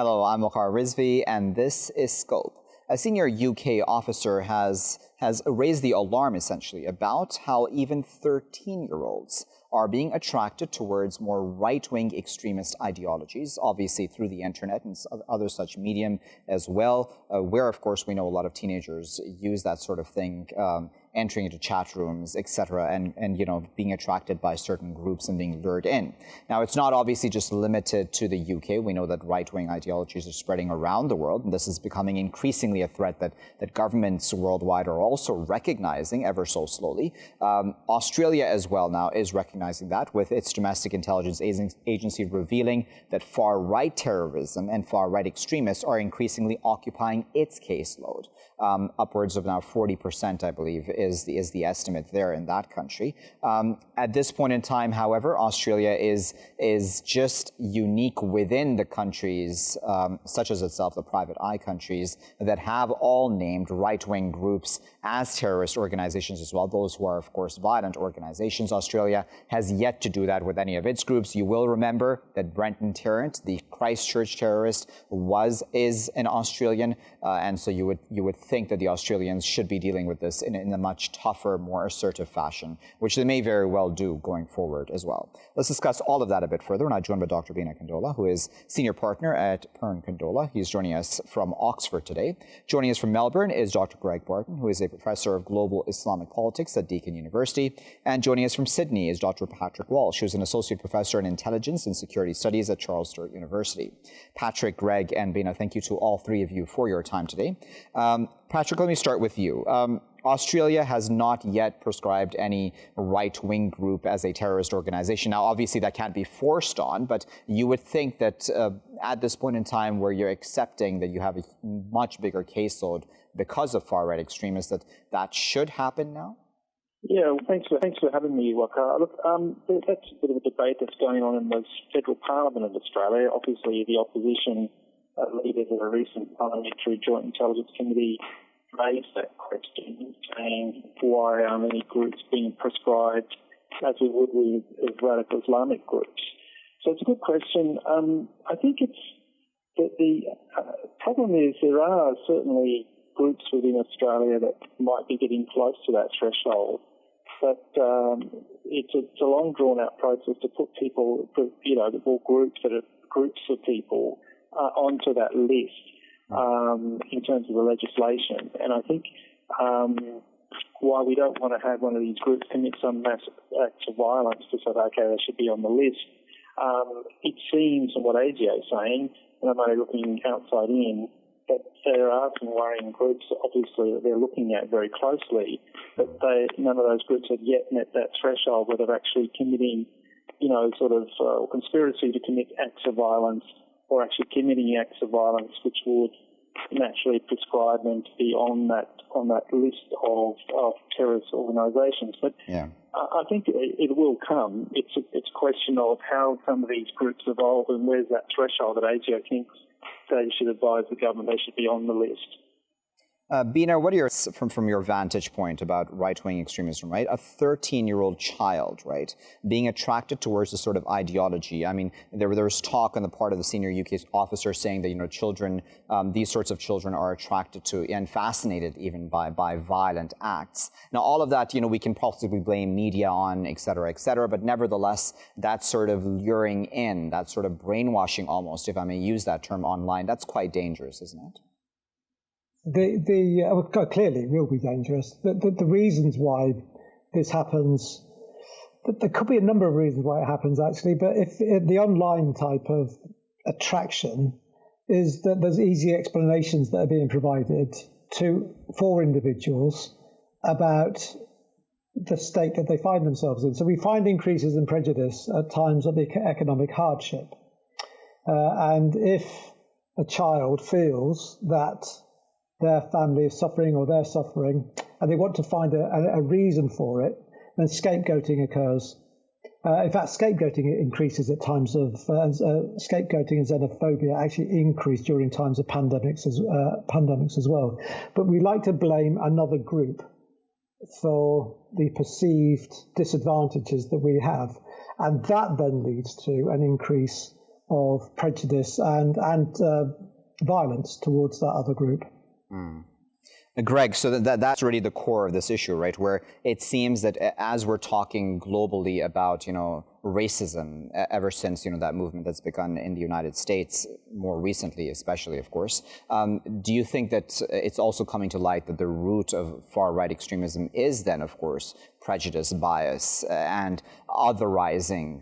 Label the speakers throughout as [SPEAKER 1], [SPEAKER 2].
[SPEAKER 1] Hello, I'm Waqar Rizvi, and this is Scope. A senior UK officer has raised the alarm, essentially, about how even 13-year-olds are being attracted towards more right-wing extremist ideologies, obviously through the internet and other such medium as well, where, of course, we know a lot of teenagers use that sort of thing, entering into chat rooms, etc., and being attracted by certain groups and being lured in. Now, it's not obviously just limited to the UK. We know that right-wing ideologies are spreading around the world, and this is becoming increasingly a threat that governments worldwide are also recognizing ever so slowly. Australia as well now is recognizing that, with its domestic intelligence agency revealing that far-right terrorism and far-right extremists are increasingly occupying its caseload. Upwards of now 40%, I believe, is the estimate there in that country. At this point in time, however, Australia is just unique within the countries, such as itself, the private eye countries, that have all named right-wing groups as terrorist organizations as well, those who are, of course, violent organizations. Australia has yet to do that with any of its groups. You will remember that Brenton Tarrant, the Christchurch terrorist, is an Australian, and so you would think that the Australians should be dealing with this in a much tougher, more assertive fashion, which they may very well do going forward as well. Let's discuss all of that a bit further. We're now joined by Dr. Binna Kandola, who is senior partner at Kandola. He's joining us from Oxford today. Joining us from Melbourne is Dr. Greg Barton, who is a professor of global Islamic politics at Deakin University. And joining us from Sydney is Dr. Patrick Walsh, who is an associate professor in intelligence and security studies at Charles Sturt University. Patrick, Greg, and Binna, thank you to all three of you for your time today. Patrick, let me start with you. Australia has not yet prescribed any right-wing group as a terrorist organization. Now, obviously, that can't be forced on, but you would think that at this point in time where you're accepting that you have a much bigger caseload because of far-right extremists, that should happen now?
[SPEAKER 2] Yeah, well, thanks for having me, Waqar. Look, that's a bit of a debate that's going on in the federal parliament of Australia. Obviously, the opposition leaders of a recent parliamentary joint intelligence committee raised that question, saying why aren't any groups being prescribed as we would with radical Islamic groups? So it's a good question. I think the problem is there are certainly groups within Australia that might be getting close to that threshold, but it's a long drawn-out process to put people, or groups that are groups of people onto that list. In terms of the legislation. And I think while we don't want to have one of these groups commit some massive acts of violence to say, okay, they should be on the list, it seems, from what ASIO is saying, and I'm only looking outside in, that there are some worrying groups, obviously, that they're looking at very closely, but none of those groups have yet met that threshold where they're actually committing, conspiracy to commit acts of violence, or actually committing acts of violence which would naturally prescribe them to be on that list of terrorist organisations. But yeah. I think it will come. It's a question of how some of these groups evolve and where's that threshold that ASIO thinks they should advise the government they should be on the list.
[SPEAKER 1] Binna, what are your, from your vantage point about right-wing extremism, right? A 13-year-old child, right, being attracted towards this sort of ideology. I mean, there was talk on the part of the senior UK officer saying that, children, these sorts of children are attracted to and fascinated even by violent acts. Now, all of that, we can possibly blame media on, et cetera, but nevertheless, that sort of luring in, that sort of brainwashing almost, if I may use that term online, that's quite dangerous, isn't it?
[SPEAKER 3] Clearly it will be dangerous. The reasons why this happens, there could be a number of reasons why it happens actually, but if the online type of attraction is that there's easy explanations that are being provided for individuals about the state that they find themselves in. So we find increases in prejudice at times of economic hardship. And if a child feels that their family is suffering or they're suffering, and they want to find a reason for it, then scapegoating occurs. In fact, scapegoating increases at times of scapegoating and xenophobia actually increase during times of pandemics as well. But we like to blame another group for the perceived disadvantages that we have, and that then leads to an increase of prejudice and violence towards that other group.
[SPEAKER 1] Greg, so that's really the core of this issue, right? Where it seems that as we're talking globally about, racism ever since, that movement that's begun in the United States, more recently especially, of course, do you think that it's also coming to light that the root of far-right extremism is then, of course, prejudice, bias, and otherizing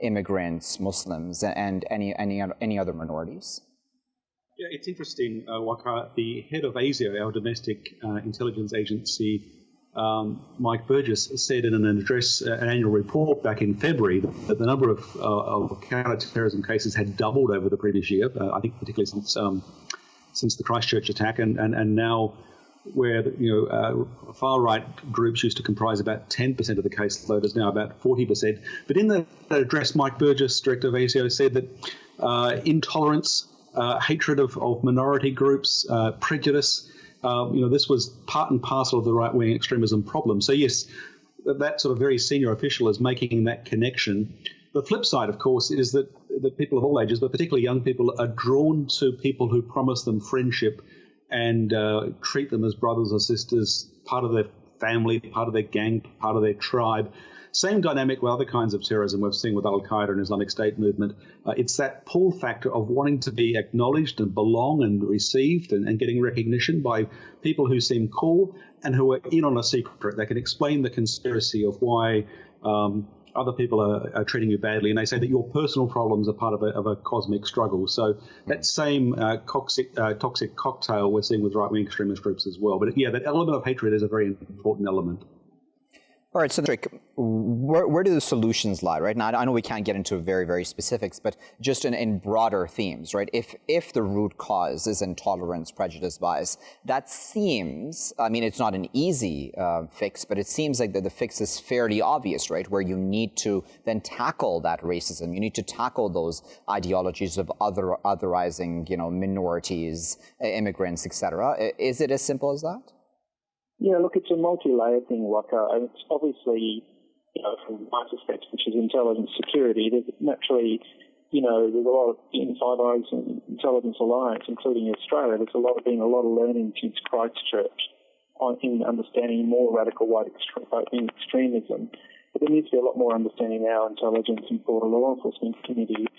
[SPEAKER 1] immigrants, Muslims, and any other minorities?
[SPEAKER 4] Yeah, it's interesting, Waqar. The head of ASIO, our domestic intelligence agency, Mike Burgess, said in an address, an annual report back in February, that the number of counter-terrorism cases had doubled over the previous year, I think particularly since the Christchurch attack, and now where far-right groups used to comprise about 10% of the caseload is now about 40%. But in the address, Mike Burgess, director of ASIO, said that intolerance, hatred of minority groups, prejudice, this was part and parcel of the right-wing extremism problem. So yes, that sort of very senior official is making that connection. The flip side, of course, is that people of all ages, but particularly young people, are drawn to people who promise them friendship and treat them as brothers or sisters, part of their family, part of their gang, part of their tribe. Same dynamic with other kinds of terrorism we've seen with Al-Qaeda and Islamic State movement. It's that pull factor of wanting to be acknowledged and belong and received and getting recognition by people who seem cool and who are in on a secret. They can explain the conspiracy of why other people are treating you badly, and they say that your personal problems are part of a cosmic struggle. So that same toxic cocktail we're seeing with right-wing extremist groups as well. But yeah, that element of hatred is a very important element.
[SPEAKER 1] All right, so where do the solutions lie, right? Now, I know we can't get into very, very specifics, but just in broader themes, right? If the root cause is intolerance, prejudice, bias, that seems, it's not an easy fix, but it seems like the fix is fairly obvious, right? Where you need to then tackle that racism. You need to tackle those ideologies of otherizing, minorities, immigrants, etc. Is it as simple as that?
[SPEAKER 2] Yeah, look, it's a multi-layered thing, Waqar, and it's obviously, from my perspective, which is intelligence security, there's naturally, there's a lot of, in Five Eyes and Intelligence Alliance, including Australia, there's been a lot of learning since Christchurch in understanding more radical white extremism. But there needs to be a lot more understanding in our intelligence and broader law enforcement community.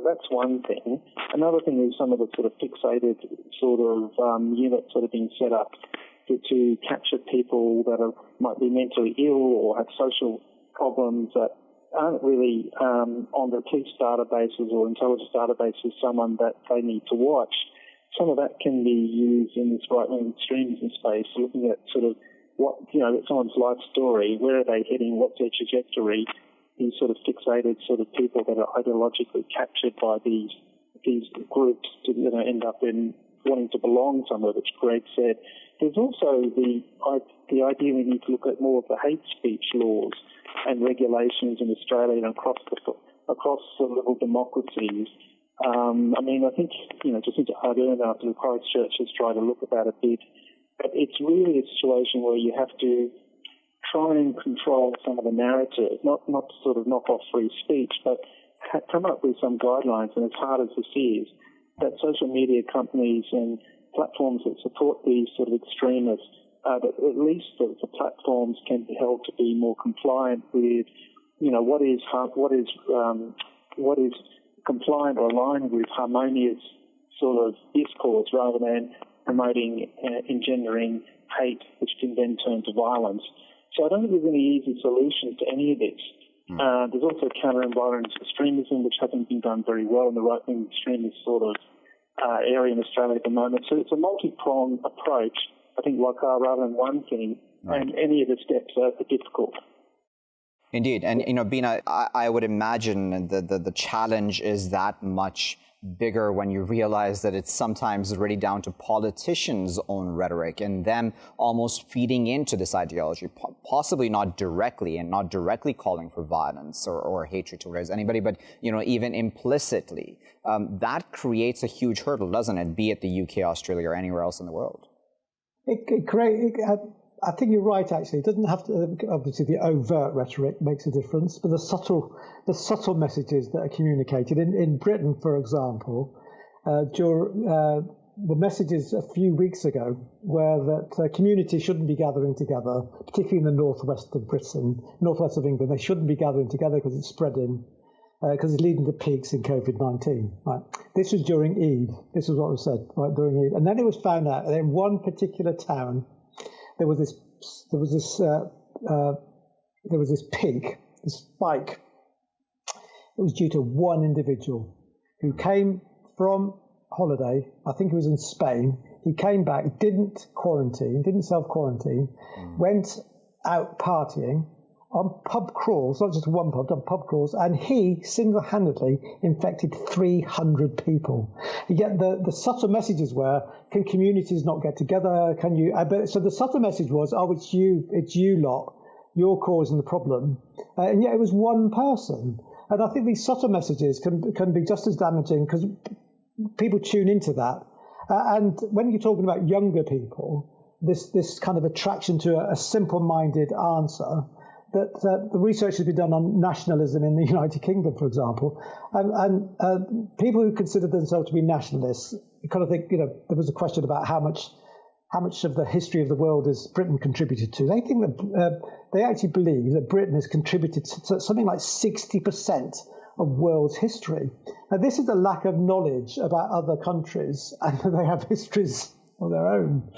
[SPEAKER 2] That's one thing. Another thing is some of the sort of fixated sort of units that are being set up to capture people that might be mentally ill or have social problems that aren't really on the police databases or intelligence databases someone that they need to watch. Some of that can be used in this right-wing extremism space, looking at sort of someone's life story, where are they heading, what's their trajectory, these sort of fixated sort of people that are ideologically captured by these groups to end up in wanting to belong somewhere, which Greg said. There's also the idea we need to look at more of the hate speech laws and regulations in Australia and across the little democracies. I think, Jacinta Ardern after the Christchurch has tried to look at that a bit. But it's really a situation where you have to try and control some of the narrative, not to sort of knock off free speech, but come up with some guidelines. And as hard as this is, that social media companies and platforms that support these sort of extremists, that at least the platforms can be held to be more compliant with, what is compliant or aligned with harmonious sort of discourse rather than promoting, engendering hate, which can then turn to violence. So I don't think there's any easy solution to any of this. There's also counter-environment extremism, which hasn't been done very well in the right-wing extremist sort of area in Australia at the moment. So it's a multi-pronged approach, I think, Waqar, rather than one thing, right. And any of the steps are difficult.
[SPEAKER 1] Indeed. And, Binna, I would imagine the challenge is that much bigger when you realize that it's sometimes really down to politicians' own rhetoric and them almost feeding into this ideology, possibly not directly and not directly calling for violence or hatred towards anybody, but, even implicitly. That creates a huge hurdle, doesn't it, be it the UK, Australia, or anywhere else in the world?
[SPEAKER 3] I think you're right, actually. It doesn't have to, obviously the overt rhetoric makes a difference, but the subtle messages that are communicated. In Britain, for example, the messages a few weeks ago were that communities shouldn't be gathering together, particularly in the northwest of Britain, northwest of England. They shouldn't be gathering together because it's spreading, because it's leading to peaks in COVID-19. Right. This was during Eid. This is what was said right during Eid, and then it was found out that in one particular town there was this peak, this spike. It was due to one individual who came from holiday. I think he was in Spain. He came back, didn't self-quarantine, went out partying on pub crawls, not just one pub, on pub crawls, and he single-handedly infected 300 people. Yet the subtle messages were, can communities not get together? Can you? So the subtle message was, oh, it's you lot, you're causing the problem, and yet it was one person. And I think these subtle messages can be just as damaging because people tune into that. And when you're talking about younger people, this kind of attraction to a simple-minded answer, that the research has been done on nationalism in the United Kingdom, for example, and people who consider themselves to be nationalists kind of think, there was a question about how much of the history of the world has Britain contributed to. They think that they actually believe that Britain has contributed to something like 60% of world's history. Now, this is the lack of knowledge about other countries, and they have histories of their own.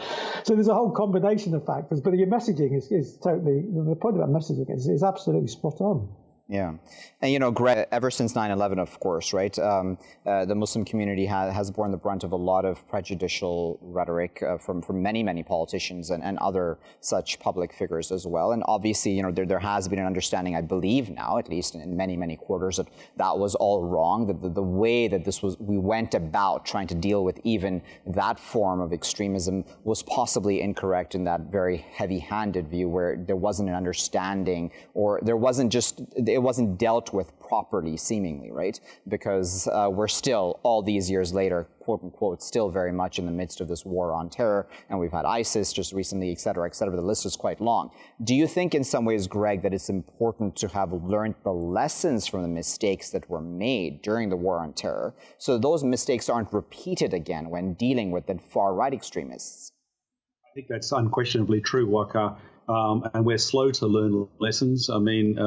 [SPEAKER 3] So there's a whole combination of factors, but your messaging is totally, the point about messaging is absolutely spot on.
[SPEAKER 1] Yeah. And, Greg, ever since 9/11, of course, right, the Muslim community has borne the brunt of a lot of prejudicial rhetoric from many, many politicians and other such public figures as well. And obviously, there has been an understanding, I believe now, at least in many, many quarters, that was all wrong, that the way that we went about trying to deal with even that form of extremism was possibly incorrect in that very heavy-handed view where there wasn't an understanding, or it wasn't dealt with properly, seemingly, right? Because we're still, all these years later, quote unquote, still very much in the midst of this war on terror, and we've had ISIS just recently, et cetera, the list is quite long. Do you think in some ways, Greg, that it's important to have learned the lessons from the mistakes that were made during the war on terror, so those mistakes aren't repeated again when dealing with the far-right extremists?
[SPEAKER 4] I think that's unquestionably true, Waqar. And we're slow to learn lessons. I mean,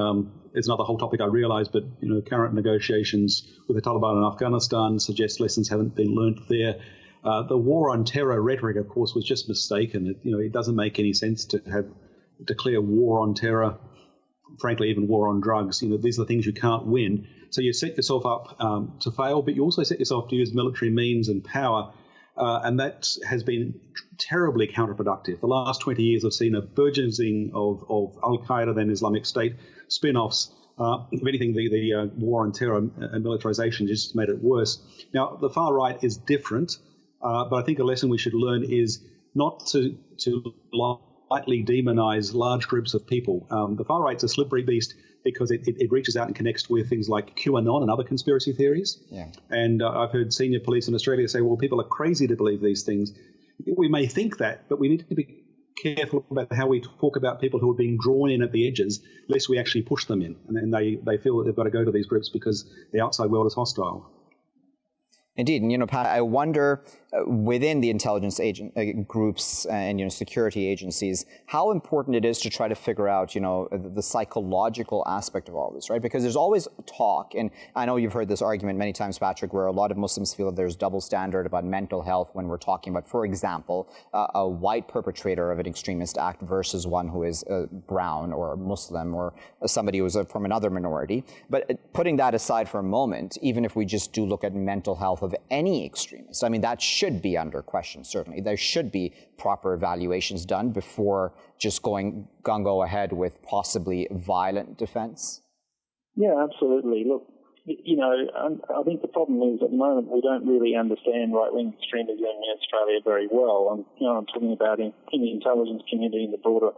[SPEAKER 4] it's not the whole topic, I realise, but current negotiations with the Taliban in Afghanistan suggest lessons haven't been learnt there. The war on terror rhetoric, of course, was just mistaken. It doesn't make any sense to declare war on terror. Frankly, even war on drugs. These are the things you can't win. So you set yourself up to fail, but you also set yourself to use military means and power. And that has been terribly counterproductive. The last 20 years have seen a burgeoning of Al-Qaeda, then Islamic State, spin-offs. If anything, the war on terror and militarization just made it worse. Now, the far right is different, but I think a lesson we should learn is not to lightly demonize large groups of people. The far right's a slippery beast because it reaches out and connects with things like QAnon and other conspiracy theories. Yeah. And I've heard senior police in Australia say, well, people are crazy to believe these things. We may think that, but we need to be careful about how we talk about people who are being drawn in at the edges, lest we actually push them in. And then they feel that they've got to go to these groups because the outside world is hostile.
[SPEAKER 1] Indeed. And, Pat, I wonder within the intelligence groups and, security agencies, how important it is to try to figure out, the psychological aspect of all this, right? Because there's always talk, and I know you've heard this argument many times, Patrick, where a lot of Muslims feel that there's double standard about mental health when we're talking about, for example, a white perpetrator of an extremist act versus one who is brown or Muslim or somebody who's from another minority. But putting that aside for a moment, even if we just do look at mental health of any extremist, I mean, that should be under question, certainly. There should be proper evaluations done before just going gung-ho ahead with possibly violent defense.
[SPEAKER 2] Yeah, absolutely. Look, I think the problem is at the moment we don't really understand right-wing extremism in Australia very well. I'm talking about in the intelligence community and the broader,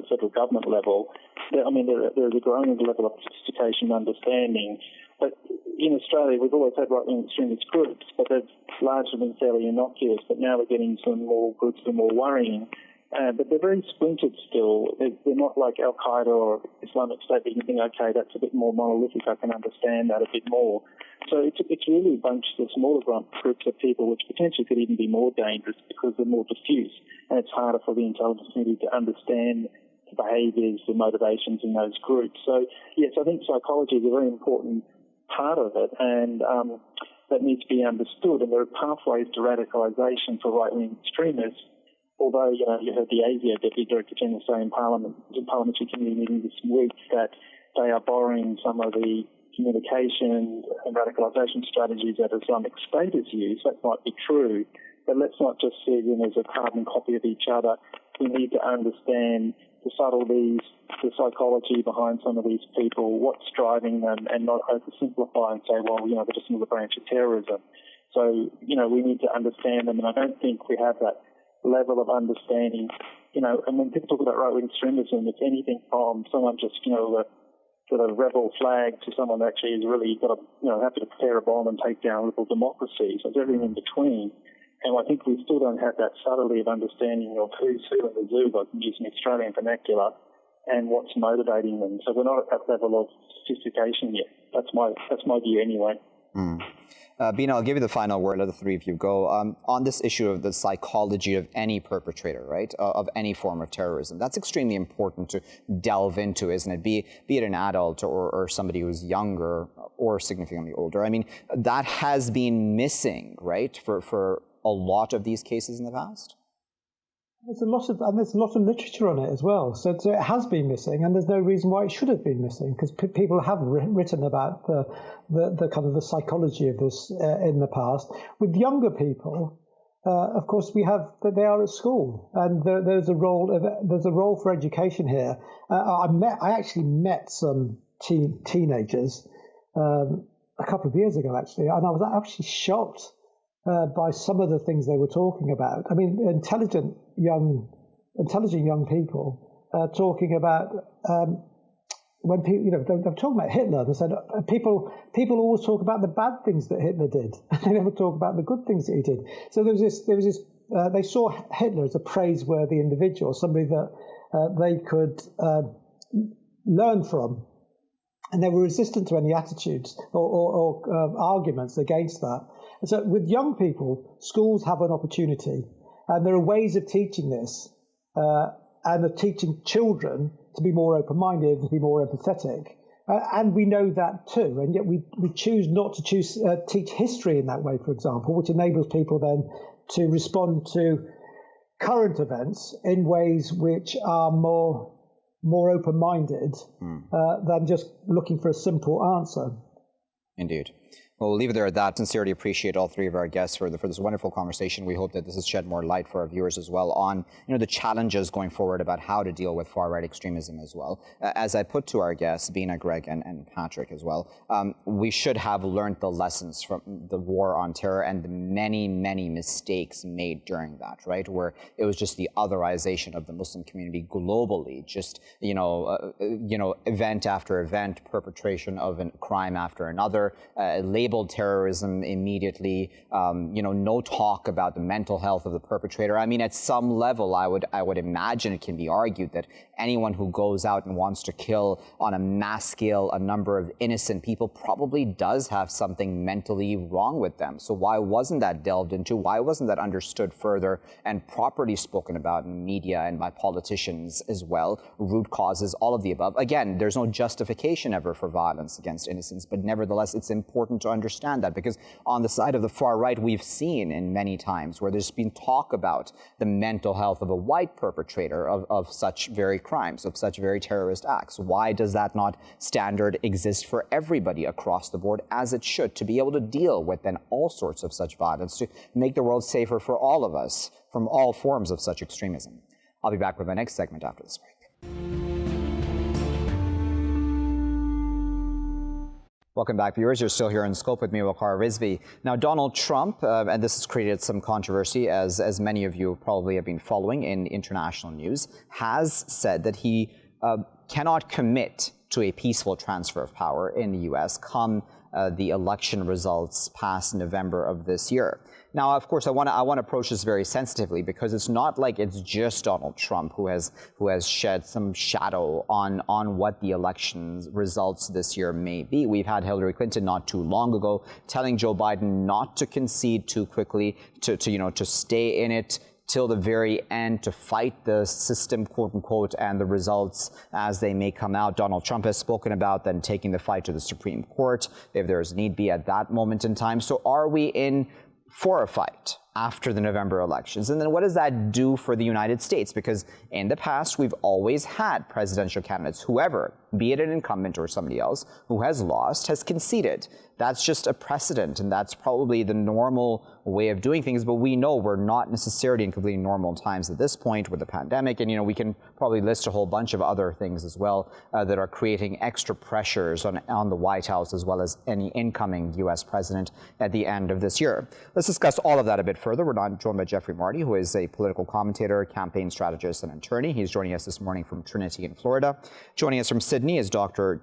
[SPEAKER 2] federal government level. There's a growing level of sophistication and understanding. But in Australia, we've always had right-wing extremist groups, but they've largely been fairly innocuous. But now we're getting some more groups that are more worrying. But they're very splintered still. They're not like Al-Qaeda or Islamic State that you think, okay, that's a bit more monolithic, I can understand that a bit more. So it's really a bunch of smaller groups of people which potentially could even be more dangerous because they're more diffuse, and it's harder for the intelligence community to understand the behaviours, the motivations in those groups. So, yes, I think psychology is a very important part of it, and that needs to be understood. And there are pathways to radicalisation for right-wing extremists. Although, you heard the ASIO Deputy Director General say in Parliamentary Committee meeting this week that they are borrowing some of the communication and radicalisation strategies that Islamic State has used. That might be true, but let's not just see them as a carbon copy of each other. We need to understand the subtleties, the psychology behind some of these people, what's driving them, and not oversimplify and say, well, they're just another branch of terrorism. So, we need to understand them, and I don't think we have that level of understanding, and when people talk about right-wing extremism, it's anything from someone just, sort of rebel flag to someone that actually is really got happy to prepare a bomb and take down liberal democracy. So it's everything in between. And I think we still don't have that subtlety of understanding of who's who in the zoo, like using Australian vernacular, and what's motivating them. So we're not at that level of sophistication yet. That's my view anyway.
[SPEAKER 1] Binna, I'll give you the final word. Let the three of you go. On this issue of the psychology of any perpetrator, right, of any form of terrorism, that's extremely important to delve into, isn't it? Be it an adult or somebody who's younger or significantly older. I mean, that has been missing, right, for a lot of these cases in the past?
[SPEAKER 3] There's a lot of literature on it as well. So it has been missing, and there's no reason why it should have been missing, because people have written about the kind of the psychology of this in the past. With younger people, of course, they are at school, and there's a role for education here. I actually met some teenagers a couple of years ago, actually, and I was actually shocked by some of the things they were talking about. I mean, intelligent young people talking about when people, they're talking about Hitler. They said people always talk about the bad things that Hitler did. They never talk about the good things that he did. So there was this. They saw Hitler as a praiseworthy individual, somebody that they could learn from, and they were resistant to any attitudes or arguments against that. And so with young people, schools have an opportunity, and there are ways of teaching this, and of teaching children to be more open-minded, to be more empathetic. And we know that too, and yet we choose not to teach history in that way, for example, which enables people then to respond to current events in ways which are more open-minded than just looking for a simple answer.
[SPEAKER 1] Indeed. Well, we'll leave it there at that. Sincerely appreciate all three of our guests for this wonderful conversation. We hope that this has shed more light for our viewers as well on the challenges going forward about how to deal with far-right extremism as well. As I put to our guests, Binna, Greg, and Patrick as well, we should have learned the lessons from the war on terror and the many, many mistakes made during that, right? Where it was just the otherization of the Muslim community globally, just, event after event, perpetration of a crime after another, labeled terrorism immediately, no talk about the mental health of the perpetrator. I mean, at some level, I would imagine it can be argued that anyone who goes out and wants to kill on a mass scale a number of innocent people probably does have something mentally wrong with them. So why wasn't that delved into? Why wasn't that understood further and properly spoken about in media and by politicians as well? Root causes, all of the above. Again, there's no justification ever for violence against innocents, but nevertheless, it's important to understand that, because on the side of the far right, we've seen in many times where there's been talk about the mental health of a white perpetrator of such very crimes, of such very terrorist acts. Why does that not standard exist for everybody across the board, as it should, to be able to deal with then all sorts of such violence, to make the world safer for all of us from all forms of such extremism? I'll be back with my next segment after this break. Welcome back, viewers. You're still here in Scope with me, Waqar Rizvi. Now, Donald Trump, and this has created some controversy, as many of you probably have been following in international news, has said that he cannot commit to a peaceful transfer of power in the U.S. come the election results past November of this year. Now, of course, I want to approach this very sensitively, because it's not like it's just Donald Trump who has shed some shadow on what the elections results this year may be. We've had Hillary Clinton not too long ago telling Joe Biden not to concede too quickly, to stay in it till the very end, to fight the system, quote unquote, and the results as they may come out. Donald Trump has spoken about then taking the fight to the Supreme Court if there's need be at that moment in time. So are we in for a fight after the November elections? And then what does that do for the United States? Because in the past, we've always had presidential candidates, whoever, be it an incumbent or somebody else, who has lost, has conceded. That's just a precedent, and that's probably the normal way of doing things. But we know we're not necessarily in completely normal times at this point with the pandemic. And, we can probably list a whole bunch of other things as well that are creating extra pressures on the White House as well as any incoming U.S. president at the end of this year. Let's discuss all of that a bit further. We're now joined by Jeffrey Marty, who is a political commentator, campaign strategist, and attorney. He's joining us this morning from Trinity in Florida. Joining us from Sydney is Dr.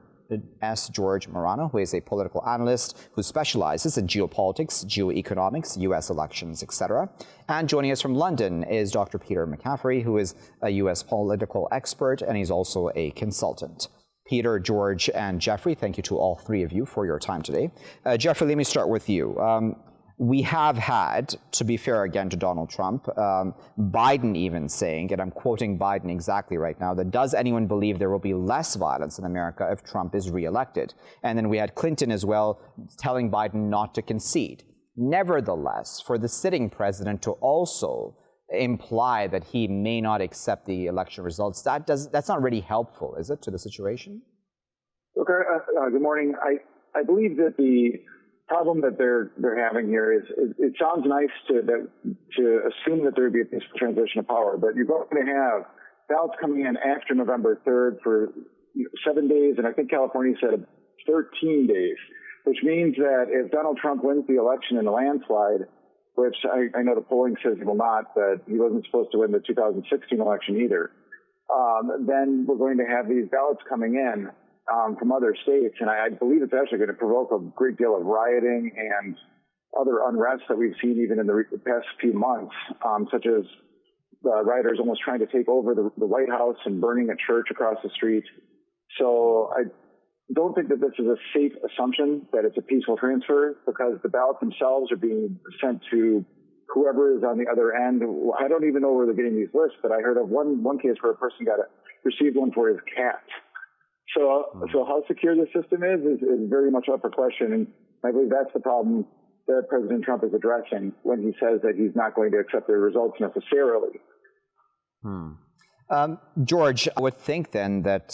[SPEAKER 1] S. George Marano, who is a political analyst who specializes in geopolitics, geoeconomics, U.S. elections, etc. And joining us from London is Dr. Peter McCaffery, who is a U.S. political expert, and he's also a consultant. Peter, George, and Jeffrey, thank you to all three of you for your time today. Jeffrey, let me start with you. We have had, to be fair again to Donald Trump, Biden even saying, and I'm quoting Biden exactly right now, that does anyone believe there will be less violence in America if Trump is reelected? And then we had Clinton as well telling Biden not to concede. Nevertheless, for the sitting president to also imply that he may not accept the election results, that's not really helpful, is it, to the situation?
[SPEAKER 5] Look, good morning. I believe that the problem that they're having here is it sounds nice to assume that there would be a peaceful transition of power, but you're going to have ballots coming in after November 3rd for 7 days, and I think California said 13 days, which means that if Donald Trump wins the election in a landslide, which I know the polling says he will not, but he wasn't supposed to win the 2016 election either, then we're going to have these ballots coming in from other states, and I believe it's actually going to provoke a great deal of rioting and other unrest that we've seen even in the past few months, such as rioters almost trying to take over the White House and burning a church across the street. So I don't think that this is a safe assumption that it's a peaceful transfer, because the ballots themselves are being sent to whoever is on the other end. I don't even know where they're getting these lists, but I heard of one case where a person received one for his cat. So how secure the system is very much up for question, and I believe that's the problem that President Trump is addressing when he says that he's not going to accept the results necessarily.
[SPEAKER 1] George, I would think then that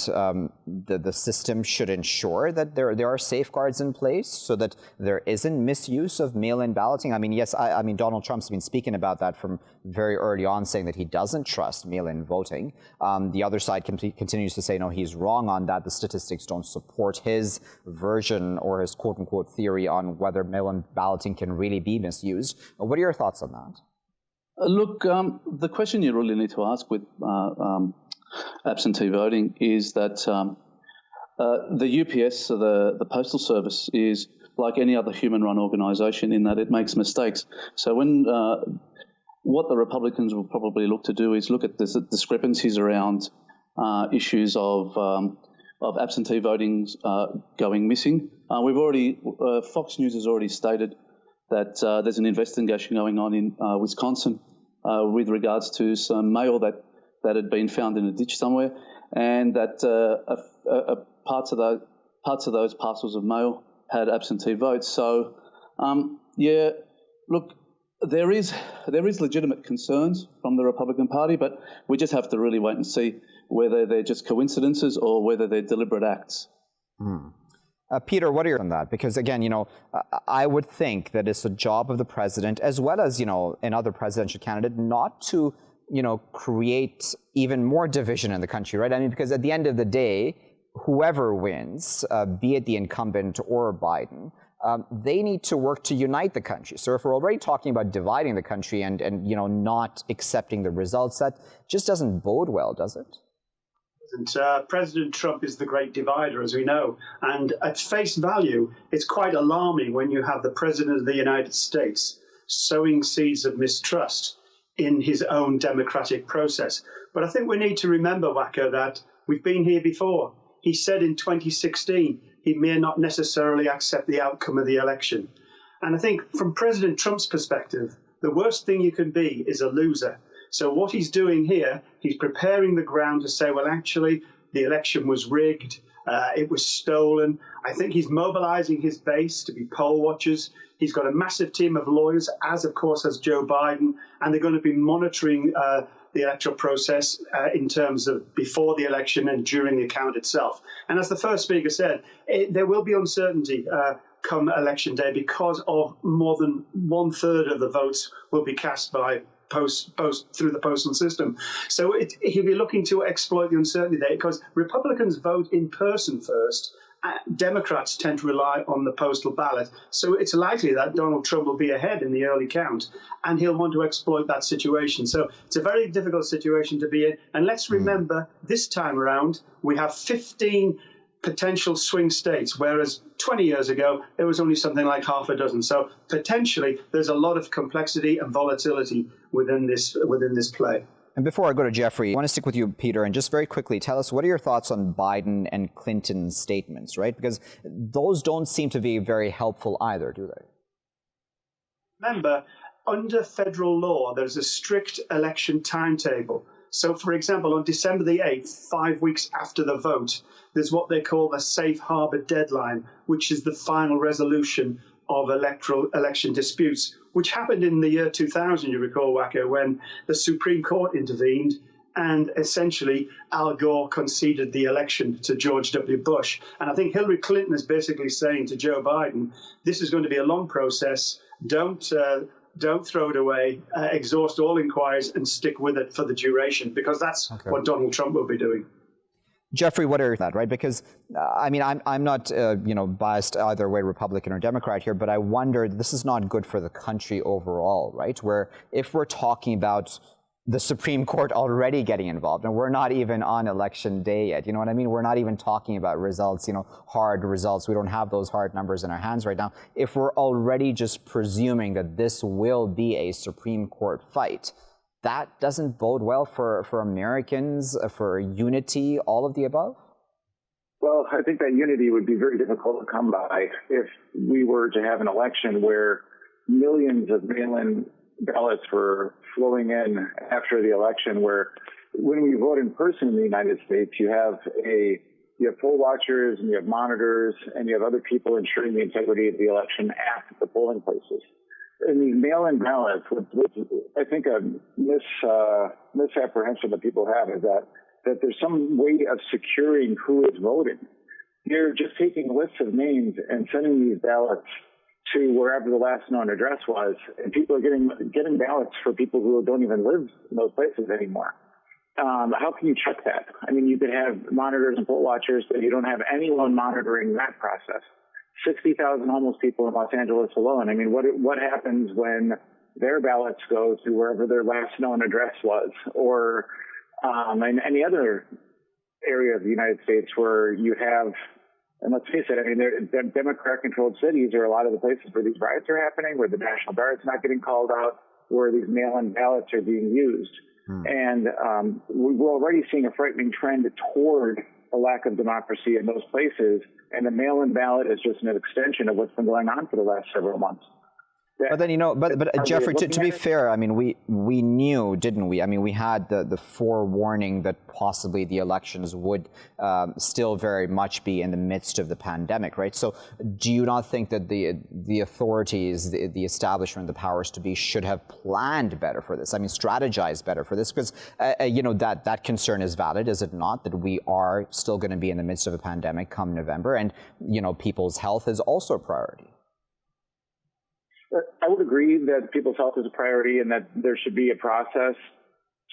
[SPEAKER 1] the system should ensure that there are safeguards in place so that there isn't misuse of mail-in balloting. I mean, yes, I mean, Donald Trump's been speaking about that from very early on, saying that he doesn't trust mail-in voting. The other side continues to say, no, he's wrong on that. The statistics don't support his version or his quote-unquote theory on whether mail-in balloting can really be misused. What are your thoughts on that?
[SPEAKER 6] Look, the question you really need to ask with absentee voting is that the UPS, the Postal Service, is like any other human-run organisation in that it makes mistakes. So when what the Republicans will probably look to do is look at the discrepancies around issues of absentee voting going missing. Fox News has already stated that there's an investigation going on in Wisconsin with regards to some mail that had been found in a ditch somewhere, and that parts of those parcels of mail had absentee votes. So, look, there is legitimate concerns from the Republican Party, but we just have to really wait and see whether they're just coincidences or whether they're deliberate acts.
[SPEAKER 1] Peter, what are your thoughts on that? Because again, I would think that it's the job of the president, as well as, another presidential candidate, not to, create even more division in the country, right? I mean, because at the end of the day, whoever wins, be it the incumbent or Biden, they need to work to unite the country. So if we're already talking about dividing the country and not accepting the results, that just doesn't bode well, does it?
[SPEAKER 7] President Trump is the great divider, as we know. And at face value, it's quite alarming when you have the President of the United States sowing seeds of mistrust in his own democratic process. But I think we need to remember, Waqar, that we've been here before. He said in 2016 he may not necessarily accept the outcome of the election. And I think from President Trump's perspective, the worst thing you can be is a loser. So what he's doing here, he's preparing the ground to say, well, actually, the election was rigged. It was stolen. I think he's mobilizing his base to be poll watchers. He's got a massive team of lawyers, as of course has Joe Biden, and they're going to be monitoring the electoral process in terms of before the election and during the count itself. And as the first speaker said, there will be uncertainty come election day because of more than 1/3 of the votes will be cast by post through the postal system. So he'll be looking to exploit the uncertainty there because Republicans vote in person first. Democrats tend to rely on the postal ballot. So it's likely that Donald Trump will be ahead in the early count, and he'll want to exploit that situation. So it's a very difficult situation to be in. And let's remember, this time around, we have 15 potential swing states, whereas 20 years ago, there was only something like half a dozen. So potentially, there's a lot of complexity and volatility within this play.
[SPEAKER 1] And before I go to Jeffrey, I want to stick with you, Peter, and just very quickly tell us, what are your thoughts on Biden and Clinton's statements, right? Because those don't seem to be very helpful either, do they?
[SPEAKER 7] Remember, under federal law, there's a strict election timetable. So, for example, on December the 8th, 5 weeks after the vote, there's what they call the safe harbor deadline, which is the final resolution of electoral election disputes, which happened in the year 2000, you recall, Waqar, when the Supreme Court intervened and essentially Al Gore conceded the election to George W. Bush. And I think Hillary Clinton is basically saying to Joe Biden, this is going to be a long process. Don't throw it away, exhaust all inquiries and stick with it for the duration, because that's what Donald Trump will be doing.
[SPEAKER 1] Jeffrey, what are your thoughts, right? Because, I mean, I'm not, biased either way, Republican or Democrat here, but I wonder, this is not good for the country overall, right? Where if we're talking about the Supreme Court already getting involved, and we're not even on election day yet, you know what I mean? We're not even talking about results, hard results. We don't have those hard numbers in our hands right now. If we're already just presuming that this will be a Supreme Court fight, that doesn't bode well for Americans, for unity, all of the above?
[SPEAKER 5] Well, I think that unity would be very difficult to come by if we were to have an election where millions of mail-in ballots were flowing in after the election, where when we vote in person in the United States, you have poll watchers and you have monitors and you have other people ensuring the integrity of the election at the polling places. And these mail-in ballots, which I think a misapprehension that people have is that there's some way of securing who is voting. You're just taking lists of names and sending these ballots to wherever the last known address was, and people are getting ballots for people who don't even live in those places anymore. How can you check that? I mean, you could have monitors and poll watchers, but you don't have anyone monitoring that process. 60,000 homeless people in Los Angeles alone. I mean, what happens when their ballots go to wherever their last known address was, or in any other area of the United States where you have, and let's face it, I mean, Democrat-controlled cities are a lot of the places where these riots are happening, where the National Guard's not getting called out, where these mail-in ballots are being used. And we're already seeing a frightening trend toward a lack of democracy in those places, and the mail-in ballot is just an extension of what's been going on for the last several months.
[SPEAKER 1] But then, but Jeffrey, to be fair, I mean, we knew, didn't we? I mean, we had the forewarning that possibly the elections would still very much be in the midst of the pandemic, right? So do you not think that the authorities, the establishment, the powers to be should have planned better for this? I mean, strategized better for this? Because, that concern is valid, is it not? That we are still going to be in the midst of a pandemic come November, and, people's health is also a priority.
[SPEAKER 5] I would agree that people's health is a priority and that there should be a process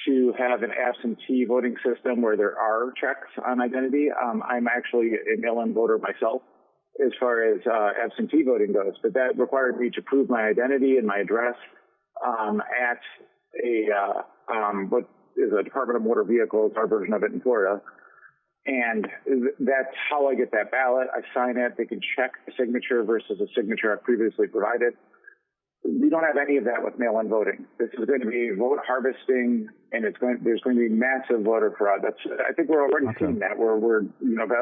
[SPEAKER 5] to have an absentee voting system where there are checks on identity. I'm actually a mail-in voter myself as far as absentee voting goes, but that required me to prove my identity and my address at what is a Department of Motor Vehicles, our version of it in Florida. And that's how I get that ballot. I sign it. They can check the signature versus a signature I've previously provided. We don't have any of that with mail-in voting. This is going to be vote harvesting, and there's going to be massive voter fraud. I think we're already seeing that, where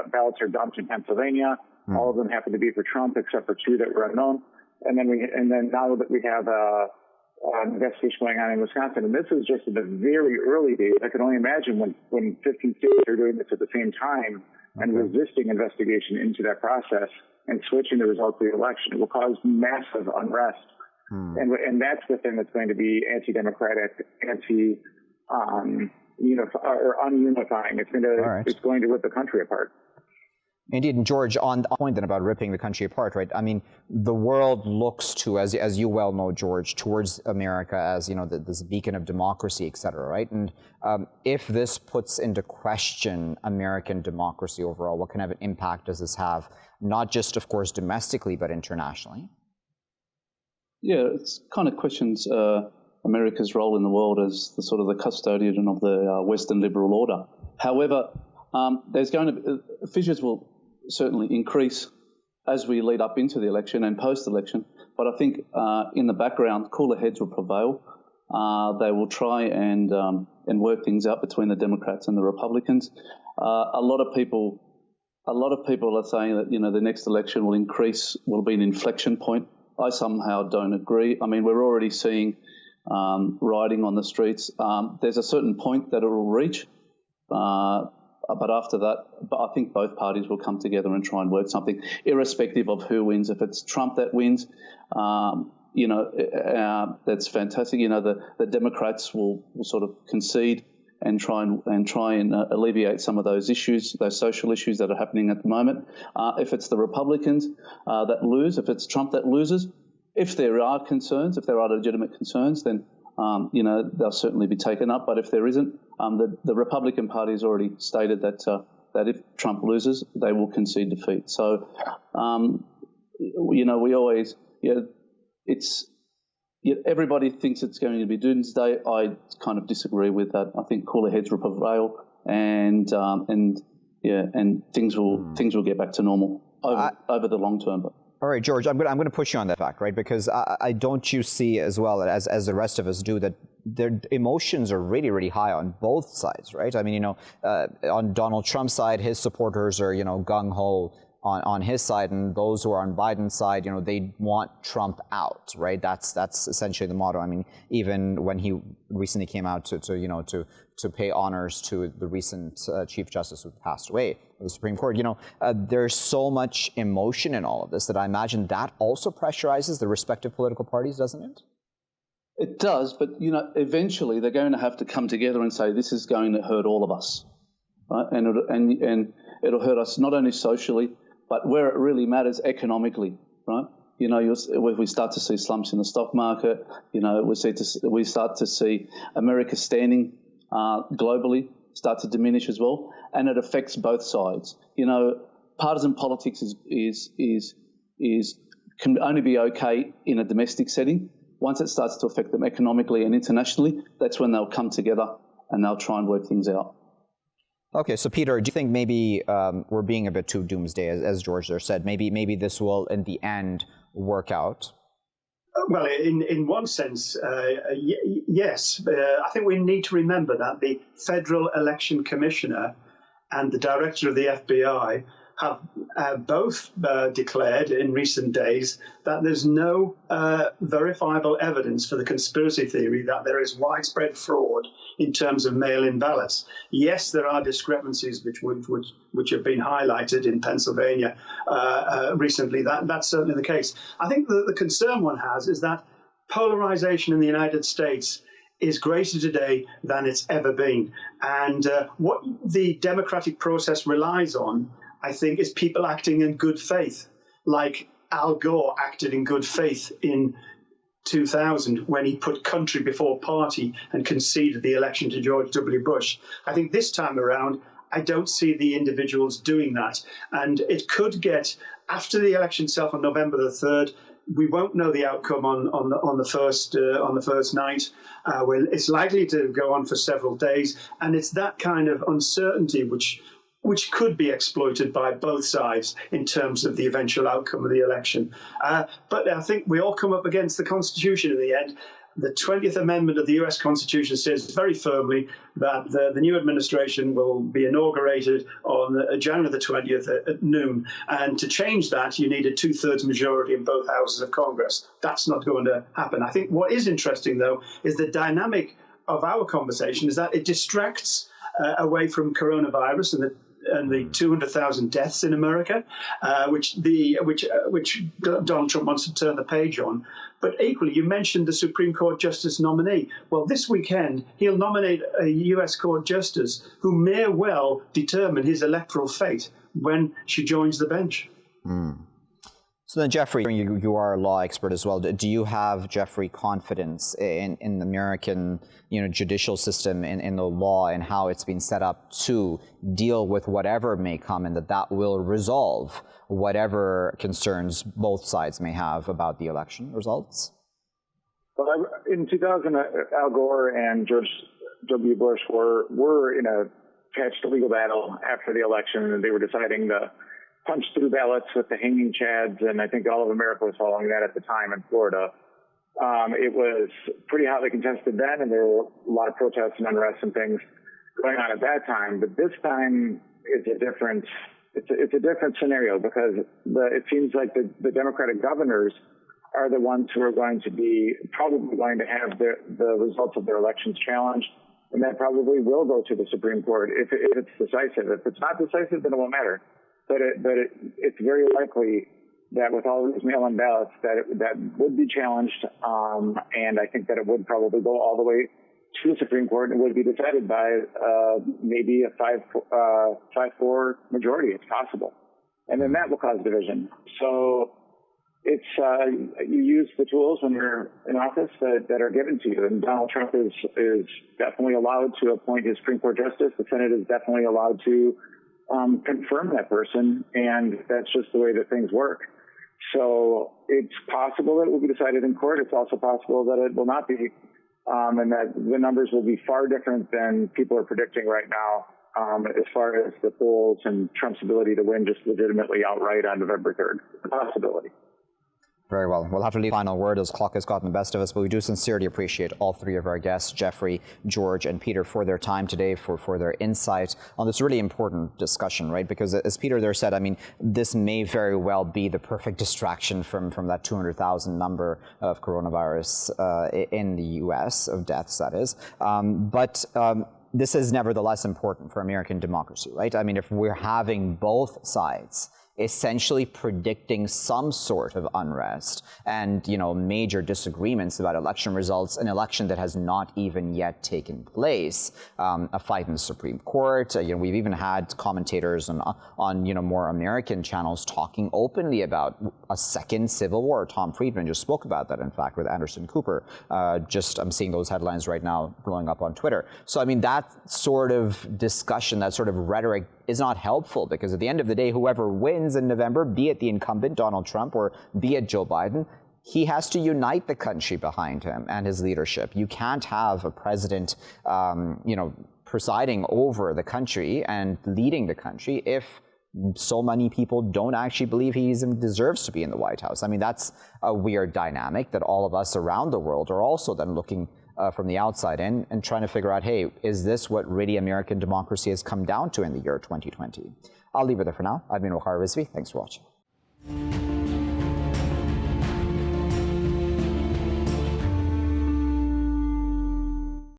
[SPEAKER 5] ballots are dumped in Pennsylvania. All of them happen to be for Trump, except for 2 that were unknown. And then now that we have an investigation going on in Wisconsin, and this is just in the very early days. I can only imagine when 15 states are doing this at the same time and resisting investigation into that process and switching the results of the election. It will cause massive unrest. And that's the thing that's going to be anti-democratic, ununifying. It's going to rip the country apart.
[SPEAKER 1] Indeed, and George, on the point then about ripping the country apart, right? I mean, the world looks to, as you well know, George, towards America as, this beacon of democracy, et cetera, right? And if this puts into question American democracy overall, what kind of an impact does this have, not just, of course, domestically, but internationally?
[SPEAKER 6] Yeah, it's kind of questions America's role in the world as the sort of the custodian of the Western liberal order. However, there's going to be, fissures will certainly increase as we lead up into the election and post-election. But I think in the background, cooler heads will prevail. They will try and work things out between the Democrats and the Republicans. A lot of people are saying that the next election will be an inflection point. I somehow don't agree. I mean, we're already seeing rioting on the streets. There's a certain point that it will reach, but after that, I think both parties will come together and try and work something, irrespective of who wins. If it's Trump that wins, that's fantastic. The Democrats will sort of concede and try and alleviate some of those issues, those social issues that are happening at the moment. If it's the Republicans that lose, if it's Trump that loses, if there are concerns, if there are legitimate concerns, then they'll certainly be taken up. But if there isn't, the Republican Party has already stated that if Trump loses, they will concede defeat. So, we always, everybody thinks it's going to be doomsday. I kind of disagree with that. I think cooler heads will prevail, and things will get back to normal over the long term.
[SPEAKER 1] All right, George, I'm going to push you on that fact, right? Because I don't you see as well as the rest of us do that their emotions are really, really high on both sides, right? I mean, on Donald Trump's side, his supporters are, gung ho on his side, and those who are on Biden's side, they want Trump out, right? That's essentially the motto. I mean, even when he recently came out to pay honors to the recent Chief Justice who passed away of the Supreme Court, there's so much emotion in all of this that I imagine that also pressurizes the respective political parties, doesn't it?
[SPEAKER 6] It does, but eventually they're going to have to come together and say this is going to hurt all of us, right? And it'll hurt us not only socially, but where it really matters, economically, right? We start to see slumps in the stock market. We start to see America's standing globally start to diminish as well, and it affects both sides. Partisan politics can only be okay in a domestic setting. Once it starts to affect them economically and internationally, that's when they'll come together and they'll try and work things out.
[SPEAKER 1] Okay, so Peter, do you think maybe we're being a bit too doomsday, as George there said? Maybe this will, in the end, work out?
[SPEAKER 7] Well, in one sense, yes. I think we need to remember that the Federal Election Commissioner and the Director of the FBI have both declared in recent days that there's no verifiable evidence for the conspiracy theory that there is widespread fraud in terms of mail-in ballots. Yes, there are discrepancies which have been highlighted in Pennsylvania recently. That's certainly the case. I think the concern one has is that polarization in the United States is greater today than it's ever been. And what the democratic process relies on, I think, is people acting in good faith, like Al Gore acted in good faith in 2000 when he put country before party and conceded the election to George W. Bush. I think this time around, I don't see the individuals doing that. And it could get, after the election itself on November the 3rd, we won't know the outcome on the first night. It's likely to go on for several days, and it's that kind of uncertainty which which could be exploited by both sides in terms of the eventual outcome of the election. But I think we all come up against the Constitution in the end. The 20th Amendment of the US Constitution says very firmly that the new administration will be inaugurated on January the 20th at noon. And to change that, you need a 2/3 majority in both houses of Congress. That's not going to happen. I think what is interesting, though, is the dynamic of our conversation is that it distracts away from coronavirus and the 200,000 deaths in America, which Donald Trump wants to turn the page on. But equally, you mentioned the Supreme Court Justice nominee. Well, this weekend, he'll nominate a US Court Justice who may well determine his electoral fate when she joins the bench.
[SPEAKER 1] So then, Jeffrey, you are a law expert as well. Do you have, Jeffrey, confidence in the American judicial system, in the law, and how it's been set up to deal with whatever may come, and that will resolve whatever concerns both sides may have about the election results?
[SPEAKER 5] Well, in 2000, Al Gore and George W. Bush were in a patched legal battle after the election, and they were deciding to punch through ballots with the hanging chads, and I think all of America was following that at the time in Florida. It was pretty hotly contested then, and there were a lot of protests and unrest and things going on at that time. But this time, it's a different scenario because it seems like the Democratic governors are the ones who are going to be probably going to have the results of their elections challenged, and that probably will go to the Supreme Court if it's decisive. If it's not decisive, then it won't matter. But it's very likely that with all of these mail-in ballots that would be challenged, and I think that it would probably go all the way to the Supreme Court and would be decided by maybe a 5-4 majority. It's possible, and then that will cause division. So it's you use the tools when you're in office that are given to you, and Donald Trump is definitely allowed to appoint his Supreme Court justice. The Senate is definitely allowed to confirm that person, and that's just the way that things work. So it's possible that it will be decided in court. It's also possible that it will not be, and that the numbers will be far different than people are predicting right now as far as the polls and Trump's ability to win just legitimately outright on November 3rd. A possibility.
[SPEAKER 1] Very well. We'll have to leave the final word as clock has gotten the best of us, but we do sincerely appreciate all three of our guests, Jeffrey, George, and Peter, for their time today, for their insight on this really important discussion, right? Because as Peter there said, I mean, this may very well be the perfect distraction from that 200,000 number of coronavirus in the U.S., of deaths, that is. But this is nevertheless important for American democracy, right? I mean, if we're having both sides essentially predicting some sort of unrest and, major disagreements about election results, an election that has not even yet taken place, a fight in the Supreme Court. We've even had commentators on more American channels talking openly about a second civil war. Tom Friedman just spoke about that, in fact, with Anderson Cooper. I'm seeing those headlines right now blowing up on Twitter. So, I mean, that sort of discussion, that sort of rhetoric is not helpful, because at the end of the day, whoever wins in November, be it the incumbent Donald Trump or be it Joe Biden, he has to unite the country behind him and his leadership. You can't have a president, presiding over the country and leading the country if so many people don't actually believe he even deserves to be in the White House. I mean, that's a weird dynamic that all of us around the world are also then looking from the outside in and trying to figure out, hey, is this what really American democracy has come down to in the year 2020? I'll leave it there for now. I've been Waqar Rizvi. Thanks for watching.